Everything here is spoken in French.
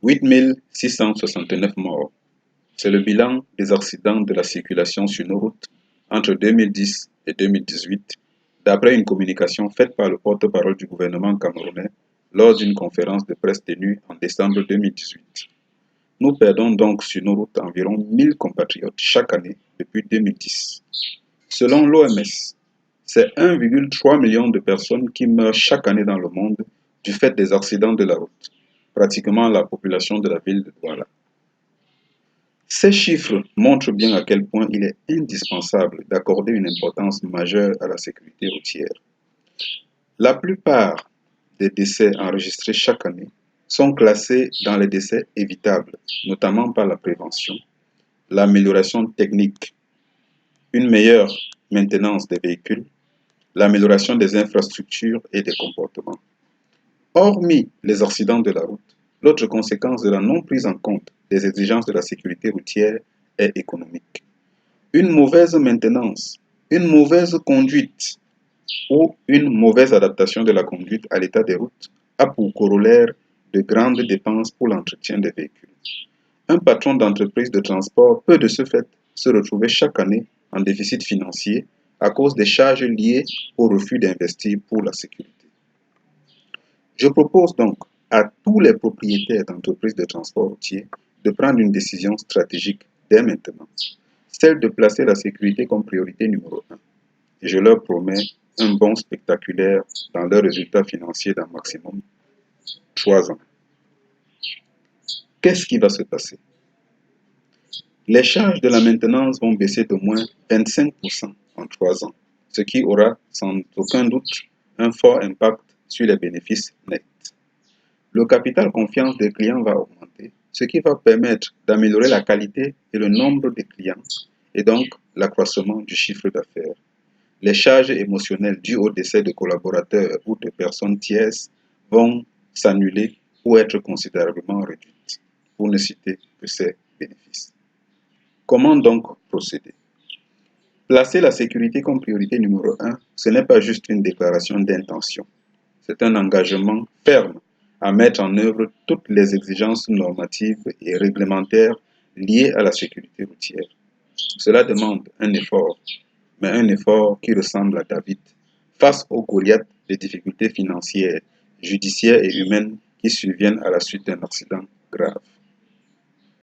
8669 morts. C'est le bilan des accidents de la circulation sur nos routes entre 2010 et 2018, d'après une communication faite par le porte-parole du gouvernement camerounais lors d'une conférence de presse tenue en décembre 2018. Nous perdons donc sur nos routes environ 1000 compatriotes chaque année depuis 2010. Selon l'OMS, c'est 1,3 million de personnes qui meurent chaque année dans le monde du fait des accidents de la route, pratiquement la population de la ville de Douala. Ces chiffres montrent bien à quel point il est indispensable d'accorder une importance majeure à la sécurité routière. La plupart des décès enregistrés chaque année sont classés dans les décès évitables, notamment par la prévention, l'amélioration technique, une meilleure maintenance des véhicules, l'amélioration des infrastructures et des comportements. Hormis les accidents de la route, l'autre conséquence de la non prise en compte des exigences de la sécurité routière est économique. Une mauvaise maintenance, une mauvaise conduite ou une mauvaise adaptation de la conduite à l'état des routes a pour corollaire de grandes dépenses pour l'entretien des véhicules. Un patron d'entreprise de transport peut de ce fait se retrouver chaque année en déficit financier à cause des charges liées au refus d'investir pour la sécurité. Je propose donc à tous les propriétaires d'entreprises de transport routier de prendre une décision stratégique dès maintenant, celle de placer la sécurité comme priorité numéro 1. Et je leur promets un bond spectaculaire dans leurs résultats financiers d'un maximum 3 ans. Qu'est-ce qui va se passer? Les charges de la maintenance vont baisser d'au moins 25% en 3 ans, ce qui aura sans aucun doute un fort impact sur les bénéfices nets. Le capital confiance des clients va augmenter, ce qui va permettre d'améliorer la qualité et le nombre de clients et donc l'accroissement du chiffre d'affaires. Les charges émotionnelles dues au décès de collaborateurs ou de personnes tierces vont s'annuler ou être considérablement réduites, pour ne citer que ces bénéfices. Comment donc procéder? Placer la sécurité comme priorité numéro 1, ce n'est pas juste une déclaration d'intention. C'est un engagement ferme à mettre en œuvre toutes les exigences normatives et réglementaires liées à la sécurité routière. Cela demande un effort, mais un effort qui ressemble à David, face aux Goliaths des difficultés financières, judiciaires et humaines qui surviennent à la suite d'un accident grave.